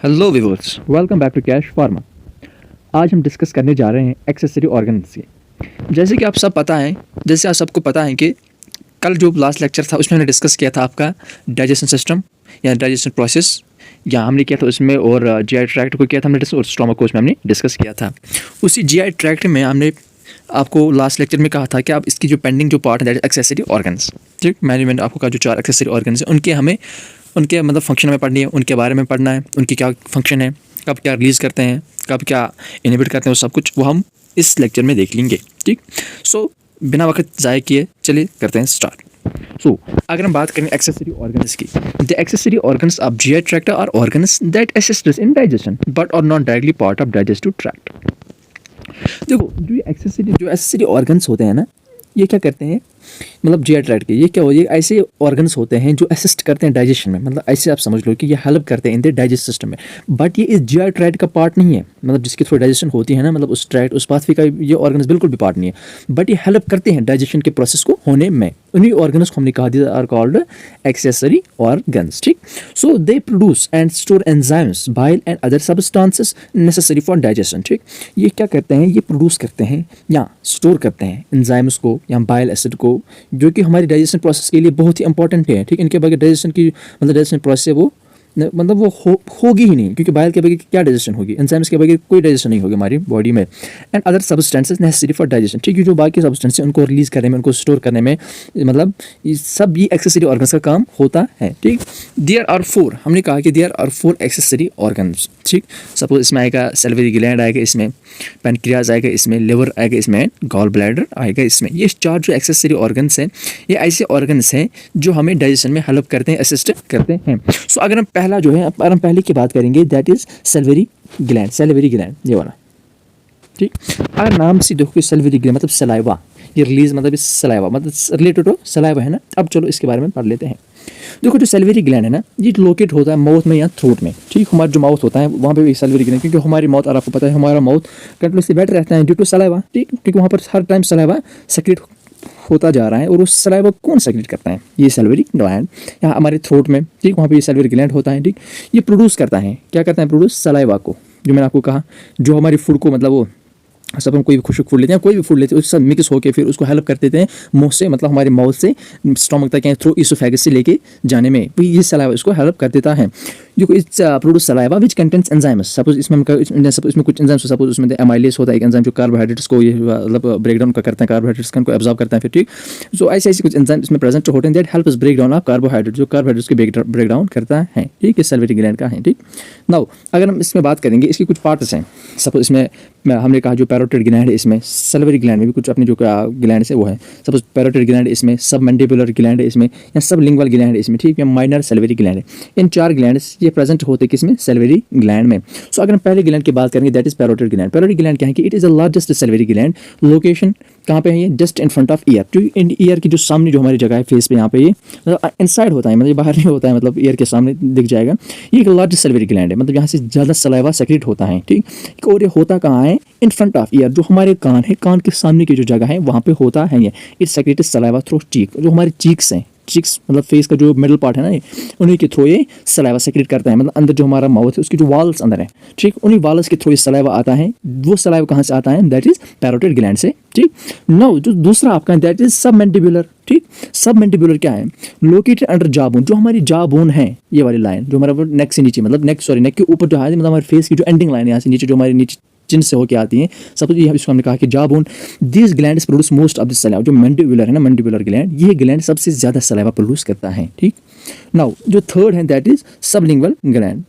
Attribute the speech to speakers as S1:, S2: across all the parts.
S1: Hello viewers, welcome back to Cash Pharma. आज हम discuss करने जा रहे हैं एक्सेसरी ऑर्गन्स की। जैसे कि आप सबको पता है कि कल जो लास्ट लेक्चर था उसमें हमने डिस्कस किया था आपका डाइजेशन सिस्टम या डाइजेशन प्रोसेस, या हमने किया था उसमें, और जीआई ट्रैक्ट को किया था हमने डिस्कस, और स्टोमक को उसमें हमने डिस्कस किया था। उसी जीआई ट्रैक्ट में हमने आपको लास्ट लेक्चर में कहा था कि आप इसकी जो पेंडिंग जो पार्ट है दैट इज एक्सेसरी ऑर्गन्स। ठीक, मैंने आपको कहा जो 4 एक्सेसरी ऑर्गन्स हैं उनके मतलब फंक्शन में पढ़नी है, उनके बारे में पढ़ना है, उनकी क्या फंक्शन है, कब क्या रिलीज़ करते हैं, कब क्या इनहिबिट करते हैं, वो सब कुछ वो हम इस लेक्चर में देख लेंगे। ठीक, सो बिना वक्त ज़ाय किए चलिए करते हैं स्टार्ट। सो अगर हम बात करें एक्सेसरी ऑर्गन्स की, the accessory organs of GI tract are organs that assist in digestion but are not directly part of digestive tract. देखो, जो एक्सेसरी ऑर्गन्स होते हैं ना, ये क्या करते हैं, मतलब जीआई ट्रैक्ट के ये क्या हो, ये ऐसे ऑर्गन्स होते हैं जो असिस्ट करते हैं डाइजेशन में। मतलब ऐसे आप समझ लो कि ये हेल्प करते हैं इन द डाइजेस्ट सिस्टम में, बट ये इस जीआई ट्रैक्ट का पार्ट नहीं है। मतलब जिसके थ्रू डाइजेशन होती है ना, मतलब उस ट्रैक्ट उस पाथवे का ये ऑर्गन्स बिल्कुल भी पार्ट नहीं है, बट ये हेल्प करते हैं डाइजेशन के प्रोसेस को होने में। उन्हीं ऑर्गन्स को हमने कहा these are called accessory organs. ठीक, so they produce and store enzymes, bile and other substances necessary for digestion. ठीक, ये क्या करते हैं, ये प्रोड्यूस करते हैं या स्टोर करते हैं एंजाइम्स को या बाइल एसिड को, जो कि हमारी डाइजेशन प्रोसेस के लिए बहुत ही इंपॉर्टेंट है। ठीक, इनके बगैर डाइजेशन की मतलब डाइजेशन प्रोसेस है वो मतलब वो होगी ही नहीं, क्योंकि बाइल के बगैर क्या डाइजेशन होगी, एंजाइम्स के बगैर कोई डाइजेशन नहीं होगी हमारी बॉडी में। And other substances necessary for digestion. ठीक है, जो बाकी सब्सटेंसेस उनको रिलीज करने में, उनको स्टोर करने में, मतलब ये एक्सेसरी ऑर्गन्स का काम होता है। ठीक, देयर आर 4, हमने कहा कि देयर आर 4 एक्सेसरी ऑर्गन्स। ठीक, सपोज इसमें आएगा सैलिवरी ग्लैंड आएगा, इसमें पैनक्रियाज आएगा, इसमें लिवर आएगा, इसमें गॉल ब्लैडर आएगा। इसमें ये 4 जो एक्सेसरी ऑर्गन्स हैं, ये ऐसे ऑर्गन्स हैं जो हमें डाइजेशन में हेल्प करते हैं, असिस्ट करते हैं। सो अगर हम पहला जो है, अगर हम पहले की बात करेंगे दैट इज सैलिवरी ग्लैंड, ये वाला। ठीक, अगर नाम से देखो सैलिवरी ग्लैंड मतलब सलाइवा, ये रिलीज मतलब सलाइवा मतलब रिलेटेड टू सलाइवा है ना। अब चलो इसके बारे में पढ़ लेते हैं। देखो, जो सैलिवरी ग्लैंड है ना, ये लोकेट होता है माउथ में या थ्रोट में। ठीक, हमारा जो माउथ होता है वहाँ पे भी सैलिवरी ग्लैंड, क्योंकि हमारी माउथ, और आपको पता है हमारा माउथ कंटिन्यूसली बैठ रहता है ड्यू टू सलाइवा। ठीक, क्योंकि वहाँ पर हर टाइम सलाइवा सेक्रेट होता जा रहा है, और उस सलाइवा कौन सेक्रेट करता है, ये सैलिवरी ग्लैंड यहाँ हमारे थ्रोट में। ठीक, वहाँ पे ये सैलिवरी ग्लैंड होता है। ठीक, ये प्रोड्यूस करता है, क्या करता है, प्रोड्यूस सलाइवा को, जो मैंने आपको कहा, जो हमारी फूड को, मतलब वो सब हम कोई भी खुशक फूड लेते हैं, कोई भी फूड लेते हैं, उससे मिक्स होकर फिर उसको हेल्प कर देते हैं मुंह से, मतलब हमारे माउथ से स्टोमक तक या थ्रू इसोफेगस से लेके जाने में, तो ये सलाइवा इसको हेल्प कर देता है। जो it's produce saliva which contents enzymes. Suppose इसमें इसमें कुछ एंजाइम्स, सपोज उसमें एमाइलेज होता है, एक एंजाइम जो कार्बोहाइड्रेट्स को ये मतलब ब्रेक डाउन करते हैं, कार्बोहाइड्रेट्स को एब्जॉर्ब करते हैं फिर। ठीक, सो ऐसे कुछ एंजाइम इसमें प्रेजेंट होते हैं that help us break down of carbohydrate, जो कार्बोहाइड्रेट्स के ब्रेक डाउन करता है। ठीक, ये सैलिवरी ग्लैंड का है। ठीक, नाउ अगर हम इसमें बात करेंगे, इसकी कुछ पार्ट्स हैं। सपोज इसमें हमने कहा जो पैरोटिड ग्लैंड है, इसमें सैलिवरी ग्लैंड में भी कुछ अपने जो ग्लैंड है वो है। सपोज पैरोटिड ग्लैंड इसमें, सब मैंडिबुलर ग्लैंड है इसमें, या सब लिंगुअल ग्लैंड है इसमें। ठीक, या माइनर सैलिवरी ग्लैंड है। इन 4 ग्लैंड्स ये प्रेजेंट होते किसमें, सैलिवरी ग्लैंड में। सो अगर हम पहले ग्लैंड की बात करेंगे that is parotid gland. Parotid gland क्या है कि it is the largest salivary gland. Location कहाँ पे है ये, just in front of year. जो ईयर की जो सामने जो हमारी जगह है फेस पे, यहाँ पे ये मतलब इनसाइड होता है, मतलब बाहर नहीं होता है, मतलब ईयर के सामने दिख जाएगा। ये एक लार्जेस्ट सैलिवरी ग्लैंड है, मतलब यहाँ से ज़्यादा सलाइवा सेक्रेट होता है। ठीक, और ये होता कहाँ है, इन फ्रंट ऑफ ईयर, जो हमारे कान है, कान के सामने की जो जगह है वहाँ पे होता है ये। इट सेक्रेट्स सलाइवा थ्रू चीक, जो हमारे चीक्स हैं, चीक्स मतलब फेस का जो मिडल पार्ट है ना, ये उन्हीं के थ्रू ये सलाइवा सेक्रेट करता है। मतलब अंदर जो हमारा माउथ है उसकी जो वाल्स अंदर है, ठीक, उन्हीं वाल्स के थ्रू ये सलाइवा आता है। वो सलाइवा कहाँ से आता है, दैट इज पैरोटिड ग्लैंड से। ठीक, नाउ जो दूसरा आपका दैट इज सब मैंडिबुलर। ठीक, सब मैंडिबुलर क्या है, लोकेटेड अंडर जॉ बोन, जो हमारी जॉ बोन है, ये वाली लाइन जो हमारा नेक से नीचे, मतलब नेक के ऊपर जो है, मतलब हमारे फेस की जो एंडिंग लाइन है यहाँ से नीचे, जो हमारे नीचे चिन से होके आती हैं। सपोज ये इसको हमने कहा कि jaw bone, this glands produce most of the saliva. जो मैंडिबुलर है ना, मैंडिबुलर ग्लैंड, ये ग्लैंड सबसे ज़्यादा सलाइवा प्रोड्यूस करता है। ठीक, नाउ जो थर्ड है that is sublingual gland.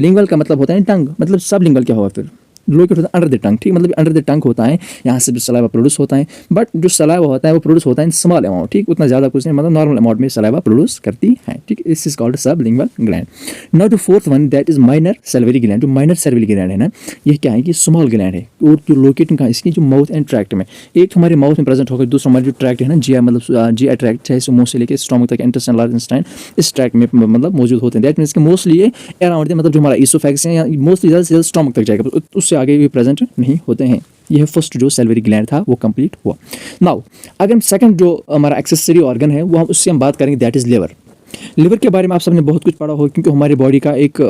S1: Lingual का मतलब होता है टंग, मतलब सबलिंगुअल क्या होगा फिर, लोकेट होता है अंडर द टंग। ठीक, मतलब अंडर द टंग होता है, यहाँ से जो सलाइवा प्रोड्यूस होता है, बट जो सलाइवा होता है वो प्रोड्यूस होता है इन स्मॉल अमाउंट। ठीक, उतना ज़्यादा कुछ नहीं, मतलब नॉर्मल अमाउंट में सलाइवा प्रोड्यूस करती है। ठीक, this is called sublingual gland. Now the fourth one that is minor salivary gland. जो माइनर सैलिवरी ग्लैंड है ना, ये क्या है कि स्मॉल ग्लैंड है, और जो लोकेटिंग का इसकी जो माउथ एंड ट्रैक्ट में, एक हमारे माउथ में प्रेजेंट होगा, दूसरा हमारे जो ट्रैक्ट है ना, जीआई मतलब जीआई ट्रैक्ट, चाहे मुंह से लेकर स्टोमक तक, इंटेस्टाइन, लार्ज इंटेस्टाइन, इस ट्रैक्ट में मतलब मौजूद होते हैं। दैट मीन्स कि मोस्टली ये अराउंड, मतलब जो हमारा इसोफेगस है, या मोस्टली ज़्यादा से ज़्यादा स्टोमक तक जाएगा, उससे आगे भी प्रेजेंट नहीं होते हैं। यह फर्स्ट जो सैलिवरी ग्लैंड था वो कंप्लीट हुआ। नाउ अगर हम सेकंड जो हमारा एक्सेसरी ऑर्गन है वो उससे हम बात करेंगे दैट इज लिवर। लिवर के बारे में आप सबने बहुत कुछ पढ़ा होगा, क्योंकि हमारी बॉडी का एक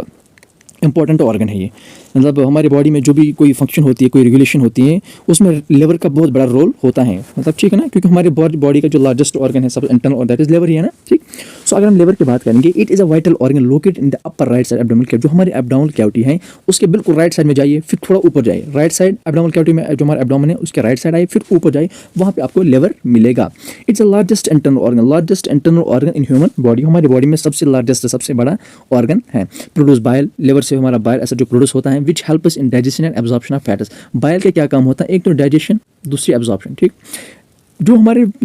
S1: इंपॉर्टेंट ऑर्गन है ये। मतलब हमारी बॉडी में जो भी कोई फंक्शन होती है, कोई रेगुलेशन होती है, उसमें लिवर का बहुत बड़ा रोल होता है। मतलब ठीक है ना, क्योंकि हमारी बॉडी का जो लार्जेस्ट ऑर्गन है सब इंटरनल और दैट इज लिवर ही है ना, ठीक। सो अगर हम लिवर की बात करेंगे, it is a vital organ located in the upper right side abdominal cavity. जो हमारी एब्डोमिनल कैविटी है उसके बिल्कुल राइट साइड में जाइए, फिर थोड़ा ऊपर जाइए, राइट साइड एब्डोमिनल कैविटी में जो हमारा एब्डोमेन है उसके राइट साइड आइए, फिर ऊपर जाइए, वहाँ पे आपको लिवर मिलेगा। It's a largest internal organ in human body. हमारी बॉडी में सबसे लार्जेस्ट, सबसे बड़ा ऑर्गन है। प्रोड्यूस बाइल, लिवर से हमारा बाइल ऐसा जो प्रोड्यूस होता है, which help us in digestion and absorption of fats. Bile के क्या काम होता है? एक तो डाइजेशन, दूसरी एब्जॉर्प्शन, ठीक। जो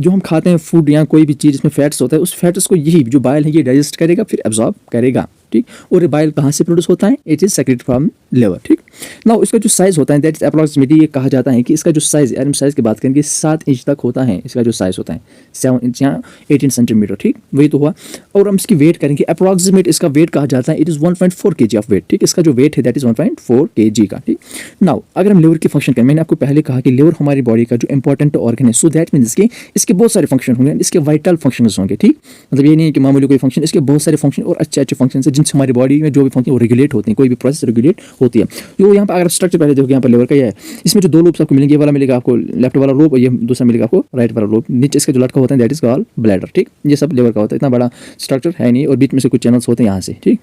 S1: हम खाते हैं फूड या कोई भी चीज़ इसमें फैट्स होता है, उस फैट्स को यही जो बाइल है ये डाइजेस्ट करेगा, फिर एब्जॉर्ब करेगा, ठीक। और ये बाइल कहाँ से प्रोड्यूस होता है? It is secreted from liver, ठीक। नाउ इसका जो साइज होता है दैट इज अप्रॉक्सीमेटली, ये कहा जाता है कि इसका जो साइज, यार हम साइज की बात करेंगे 7 इंच तक होता है। इसका जो साइज होता है 7 इंच या 18 सेंटीमीटर, ठीक, वही तो हुआ। और हम इसकी वेट करेंगे, अप्रॉक्सीमेट इसका वेट कहा जाता है, it is 1.4 kg of weight, ठीक। इसका जो वेट है दैट इज 1.4 kg का, ठीक। नाउ अगर हम लिवर की फंक्शन करें, मैंने आपको पहले कहा कि लिवर हमारी बॉडी का जो इंपॉर्टेंट ऑर्गन है, सो दैट मीन्स कि इसके बहुत सारे फंक्शन होंगे, इसके वाइटल फंक्शंस होंगे, ठीक। मतलब ये नहीं है कि मामूली कोई फंक्शन, इसके बहुत सारे फंक्शन और अच्छे अच्छे फंक्शन है जिनसे हमारी बॉडी में जो भी फंक्शन वो रेगुलेट होते हैं, कोई भी प्रोसेस रेगुलेट होती है। तो यहाँ पर अगर स्ट्रक्चर पहले देखो, यहाँ पर लिवर का ये है, इसमें जो 2 लोब्स आपको मिलेंगे, ये वाला मिलेगा आपको लेफ्ट वाला लोब और ये दूसरा मिलेगा आपको राइट वाला लोब। नीचे इसका जो लटका होता है दैट इज गॉल ब्लैडर, ठीक। ये सब लिवर का होता है, इतना बड़ा स्ट्रक्चर है नहीं, और बीच में से कुछ चैनल्स होते हैं यहाँ से, ठीक।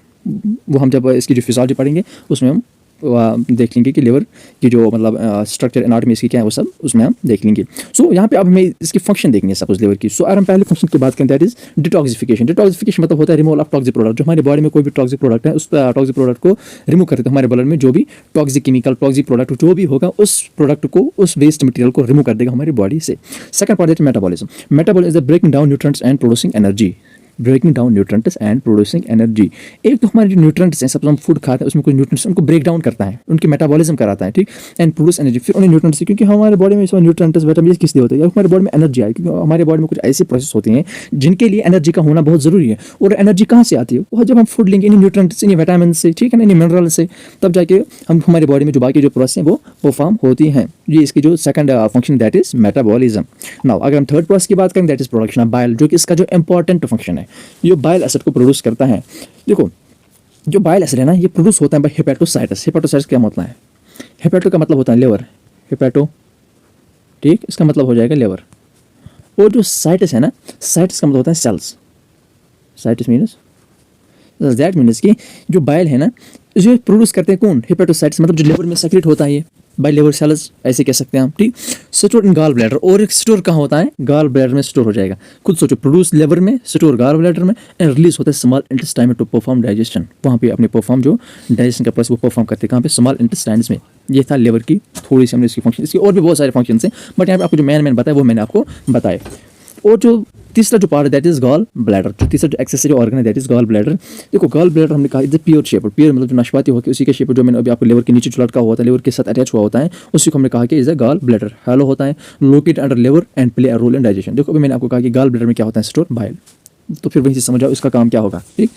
S1: वो हम जब इसकी जो फिजियोलॉजी पढ़ेंगे उसमें हम देख लेंगे कि लिवर की जो मतलब स्ट्रक्चर एनाटॉमी इसकी क्या है, वो सब उसमें हम देख लेंगे। सो यहाँ पे अब हमें इसकी फंक्शन देखेंगे सपोज लिवर की। सो अगर हम पहले फंक्शन की बात करें दैट इज डिटॉक्सिफिकेशन। डिटॉक्सिफिकेशन मतलब होता है रिमूवल ऑफ टॉक्सिक प्रोडक्ट। जो हमारी बॉडी में कोई भी टॉक्सिक प्रोडक्ट है, उस टॉक्सिक प्रोडक्ट को रिमूव करते हैं। हमारे ब्लड में जो भी टॉक्सिक केमिकल, टॉक्सिक प्रोडक्ट जो भी होगा, उस प्रोडक्ट को, उस वेस्ट मटेरियल को रिमूव कर देगा हमारी बॉडी से। सेकंड पार्ट है metabolism. Metabolism is the breaking down nutrients and producing energy. Breaking down nutrients and producing energy. एक तो हमारे जो न्यूट्रिएंट्स हैं, सब हम फूड खाते हैं उसमें कुछ न्यूट्रिएंट्स उनको ब्रेक डाउन करता है, उनकी मेटाबॉलिज्म कराता है, ठीक। एंड प्रोड्यूस एनर्जी, फिर उन्हें न्यूट्रिएंट्स से, क्योंकि हमारे बॉडी में न्यूट्रिएंट्स विटामिन किस लिए होते हैं, हमारे बॉडी में एनर्जी आए, क्योंकि हमारे बॉडी में कुछ ऐसी प्रोसेस होती हैं जिनके लिए एनर्जी का होना बहुत जरूरी है। और एनर्जी कहाँ से आती है? वो जब हम फूड लेंगे इन न्यूट्रिएंट्स, इन विटामिन से, ठीक है ना, इन मिनरल से, तब जाके हम हमारी बॉडी में जो बाकी जो प्रोसेस हैं वो परफॉर्म होती हैं। ये इसकी जो second function that is metabolism. Now अगर हम थर्ड प्रोसेस की बात करें that is production of bile, जो कि इसका जो इंपॉर्टेंट फंक्शन है, ये बाइल एसिड को प्रोड्यूस करता है। देखो जो बाइल एसिड है ना, ये प्रोड्यूस होता है बाय हेपेटोसाइटस। हेपेटोसाइटस क्या मतलब है? हेपेटो का मतलब होता है लिवर, हेपेटो, ठीक, इसका मतलब हो जाएगा लिवर। और जो साइटस है ना, साइटस का मतलब होता है cells. Cytes means that means कि जो बाइल है ना, जो प्रोड्यूस करते हैं कौन? हेपेटोसाइट्स, मतलब जो लिवर में सेक्रेट होता है ये बाय लिवर सेल्स, ऐसे कह सकते हैं हम, ठीक। स्टोर इन गॉल ब्लैडर, और एक स्टोर कहाँ होता है? गॉल ब्लैडर में स्टोर हो जाएगा। खुद सोचो, प्रोड्यूस लिवर में, स्टोर गॉल ब्लैडर में, एंड रिलीज होता है स्मॉल इंटेस्टाइन में टू परफॉर्म डाइजेशन। वहाँ पे अपने परफॉर्म जो डाइजेशन का प्रोसेस वो परफॉर्म करते हैं, कहाँ पे? स्मॉल इंटेस्टाइन्स में। ये था लिवर की थोड़ी सी हमने इसकी फंक्शन, इसकी और भी बहुत सारे फंक्शन हैं, बट यहाँ पे आपको जो मैन बताया वो मैंने आपको बताया। और जो तीसरा जो पार्ट है दैट इज गॉल ब्लैडर। जो तीसरा जो एक्सेसरी ऑर्गन है दैट इज गॉल ब्लैडर। देखो गॉल ब्लैडर हमने कहा is the pure shape, pure मतलब जो नाशपाती होकर उसी के शेप, जो मैंने अभी आपको लिवर के नीचे जो लटका हुआ था, लिवर के साथ अटैच हुआ होता है, उसी को हमने कहा कि is a gall bladder. Hollow होता है, located under liver and play a role in digestion. देखो अभी मैंने आपको कहा कि गॉल ब्लैडर में क्या होता है? Store bile. तो फिर वहीं से समझ जाओ इसका काम क्या होगा, ठीक।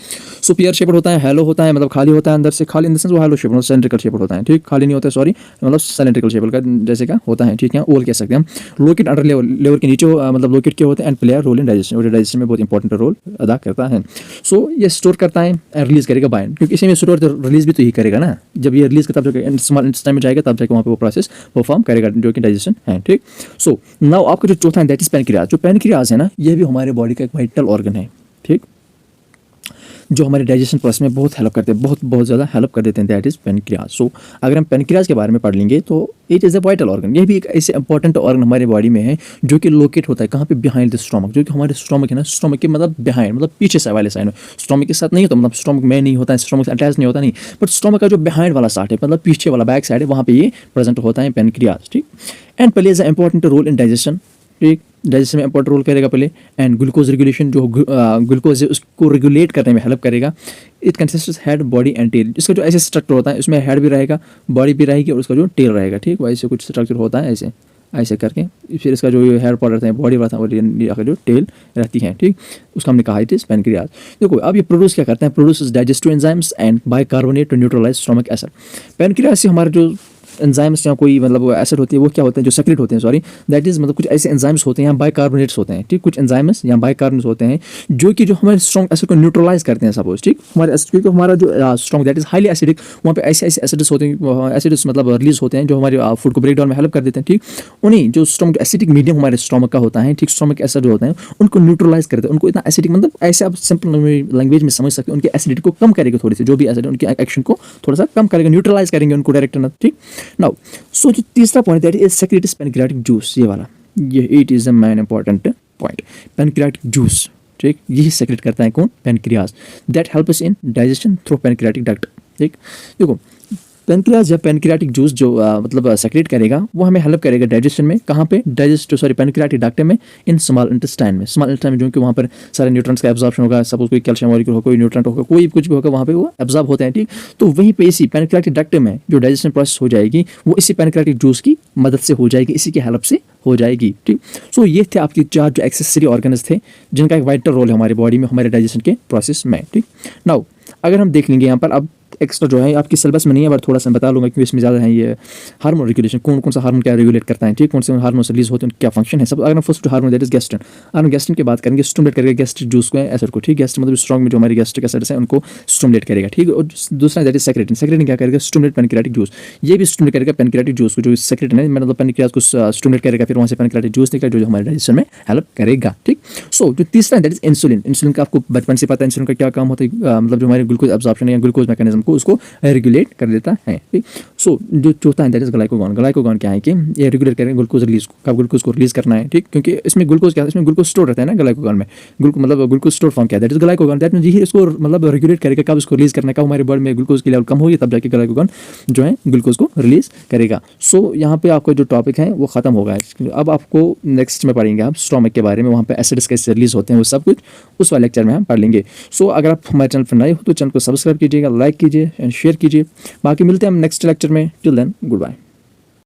S1: सो पियर शेप्ड होता है, हैलो होता है, मतलब खाली होता है अंदर से, खाली इन द सेंस वो हैलो शेप, मतलब सिलेंड्रिकल शेप होता है, ठीक। खाली नहीं होता है, सॉरी, मतलब सिलेंड्रिकल शेप का जैसे का होता है, ठीक है, ओवल कह सकते हैं हम। लोकेट अंडर लेवर के नीचे मतलब लोकेट क्या होते हैं, and play role in digestion, और डाइजेशन में बहुत इंपॉर्टेंट रोल अदा करता है। सो ये स्टोर करता है एंड रिलीज करेगा बाइल, क्योंकि इसी में स्टोर रिलीज भी तो ही करेगा ना। जब ये रिलीज करता है स्मॉल इंटेस्टाइन में जाएगा, तब जाकर वहाँ पे वो प्रोसेस परफॉर्म करेगा जो कि डाइजेशन है, ठीक। सो नाउ आपका जो चौथा है दैट इज पैनक्रियाज। जो पैनक्रियाज है ना, ये भी हमारे बॉडी का एक वाइटल ऑर्गन है, ठीक, जो हमारे डाइजेशन प्रोसेस में बहुत हेल्प करते हैं, बहुत ज़्यादा हेल्प कर देते हैं, दैट इज पैनक्रियाज। सो अगर हम पैनक्रियाज के बारे में पढ़ लेंगे तो it is a vital organ. ये भी एक ऐसे इंपॉर्टेंट ऑर्गन हमारे बॉडी में है जो कि लोकेट होता है कहाँ पे? Behind the stomach. जो कि हमारे स्टोमक है ना, स्टोमक के मतलब बिहाइंड, मतलब पीछे से वाले साइड में, स्टोमक के साथ नहीं होता, मतलब स्टोमक में नहीं होता है, स्टोमक से अटैच नहीं होता नहीं, बट स्टोमक का जो बिहाइंड वाला साइड है, मतलब पीछे वाला बैक साइड है, वहाँ पे ये प्रेजेंट होता है पैनक्रियाज, ठीक। And plays a important role in digestion, ठीक, डाइजेशन में इंपॉर्टेंट रोल करेगा पहले। एंड ग्लूकोज रेगुलेशन, जो ग्लूकोज है उसको रेगुलेट करने में हेल्प करेगा। It consist head, body and tail. इसका जो ऐसे स्ट्रक्चर होता है, उसमें हेड भी रहेगा, बॉडी भी रहेगी, और उसका जो टेल रहेगा, ठीक, वैसे कुछ स्ट्रक्चर होता है ऐसे ऐसे करके। फिर इसका जो हेयर पार्ट रहता है, बॉडी रहता है, और जो टेल रहती है, ठीक, उसका हमने कहा इट इज पैनक्रियाज। देखो अब ये प्रोड्यूस क्या करते हैं? Produce digestive enzymes and bicarbonate to neutralise stomach acid. Pancreas से हमारा जो एंजाइम्स या कोई मतलब एसिड होती है वो क्या होते हैं जो सेक्रेट होते हैं, सॉरी दैट इज मतलब कुछ ऐसे एंजाइम्स होते हैं या बाइकार्बोनेट्स होते हैं, ठीक, कुछ एंजाइम्स या बाइकार्बोनेट्स होते हैं जो कि जो हमारे स्ट्रॉन्ग एसिड को न्यूट्रलाइज करते हैं सपोज, ठीक, हमारे एसिड क्योंकि हमारा जो strong that is highly acidic, वहाँ पे ऐसे ऐसे एसिड्स होते हैं, एसिड्स मतलब रिलीज होते हैं जो हमारे फूड को ब्रेक डाउन में हेल्प कर देते हैं, ठीक, उन्हीं जो स्टोमक एसिडिक मीडियम हमारे स्टोमक का होता है, ठीक, स्टोमक एसिड जो होते हैं उनको न्यूट्रलाइज करते हैं, उनको इतना एसिडिक मतलब ऐसे आप सिंपल लैंग्वेज में समझ सकते हैं, उनकी एसिडिटी को कम करेगा, थोड़ी सी जो भी एसिड उनकी एक्शन को थोड़ा सा कम करेगा, न्यूट्रलाइज करेंगे उनको डायरेक्ट ना, ठीक। नाउ सो जो तीसरा point that is secretes pancreatic juice, ये वाला, ये it is the main important point, pancreatic juice, ठीक, यही सेक्रेट करता है कौन, pancreas, that helps in digestion through pancreatic duct, ठीक। देखो पेनक्रियाज या पेनक्रियाटिक जूस जो मतलब सेक्रेट करेगा वो हमें हेल्प करेगा डाइजेशन में, कहाँ पे, पेनक्रियाटिक डक्ट में, इन स्मॉल इंटेस्टाइन में, स्मॉल इंटेस्टाइन में जो कि वहाँ पर सारे न्यूट्रंट्स का एब्जॉर्प्शन होगा, सपोज कोई कैल्शियम मॉलिक्यूल हो, कोई न्यूट्रंट होगा, कोई कुछ भी होगा वहाँ पे वो एब्जॉर्ब होते हैं, ठीक। तो वहीं पे इसी पेनक्रियाटिक डक्ट में जो डाइजेशन प्रोसेस हो जाएगी वो इसी पेनक्रियाटिक जूस की मदद से हो जाएगी, इसी की हेल्प से हो जाएगी, ठीक। सो ये थे आपके 4 जो एक्सेसरी ऑर्गन्स थे जिनका एक वाइटल रोल है हमारी बॉडी में, हमारे डाइजेशन के प्रोसेस में, ठीक। नाउ अगर हम देख लेंगे यहाँ पर, अब एक्स्ट्रा जो है आपकी सिलेबस में नहीं है बट थोड़ा सा बता लूँगा क्योंकि इसमें ज़्यादा है, ये हार्मोन रेगुलेशन, कौन कौन सा हार्मोन क्या रेगुलेट करता है, ठीक, कौन से हार्मोन रिलीज होते हैं, क्या फंक्शन है सब। अगर हम first hormone that is gastrin, हम गैस्ट्रिन की बात करेंगे, स्टिमुलेट करेगा गैस्ट्रिक जूस को, एसिड को, ठीक, गैस्ट्रिक मतलब स्ट्रॉन्ग में जो हमारी गैस्ट्रिक एसिड्स है उनको स्टिमुलेट करेगा, ठीक। और दूसरा दैट इज सेक्रेटिन, सेक्रेटिन क्या करेगा, स्टिमुलेट पैनक्रियाटिक जूस, ये भी स्टिमुलेट करेगा पैनक्रियाटिक जूस को, जो सेक्रेटिन है मतलब पैनक्रियाज को स्टिमुलेट करेगा, फिर वहाँ से पैनक्रियाटिक जूस निकलेगा जो हमारे डाइजेशन में हेल्प करेगा, ठीक। सो जो तीसरा दैट इज इंसुलिन, इंसुलिन का आपको बचपन से पता है इंसुलिन का क्या काम होता है, मतलब जो हमारे ग्लूकोज एब्जॉर्प्शन या ग्लूकोज मैकेनिज्म को उसको रेगुलेट कर देता है, ठीक। सो जो चौथा है दैट इज ग्लाइकोगॉन, ग्लाइकोगॉन क्या है कि ये रेगुलेट करेंगे ग्लूकोज रिलीज को, कब ग्लूकोज को रिलीज करना है, ठीक, क्योंकि इसमें ग्लूकोज क्या है, इसमें ग्लूकोज स्टोर रहता है ना ग्लाइकोगॉन में, मतलब ग्लूकोज स्टोर फॉर्म क्या है, दैट इज ग्लाइकोगॉन, दैट मींस यही इसको मतलब रेगुलेट करेगा कब इसको रिलीज करना है, कब हमारे बॉडी में ग्लूकोज की लेवल कम होगी तब जाके ग्लाइकोगॉन जो है ग्लूकोज को रिलीज करेगा। सो यहाँ पे आपको जो टॉपिक है वो खत्म होगा। अब आपको नेक्स्ट में पढ़ेंगे आप स्टोमक के बारे में, वहाँ पे एसिड्स कैसे रिलीज होते हैं वो सब कुछ उस वाले लेक्चर में हम पढ़ लेंगे। सो अगर आप हमारे चैनल पर नए हो तो चैनल को सब्सक्राइब कीजिएगा, लाइक कीजिए एंड शेयर कीजिए। बाकी मिलते हैं हम नेक्स्ट लेक्चर में, टिल देन गुड बाय।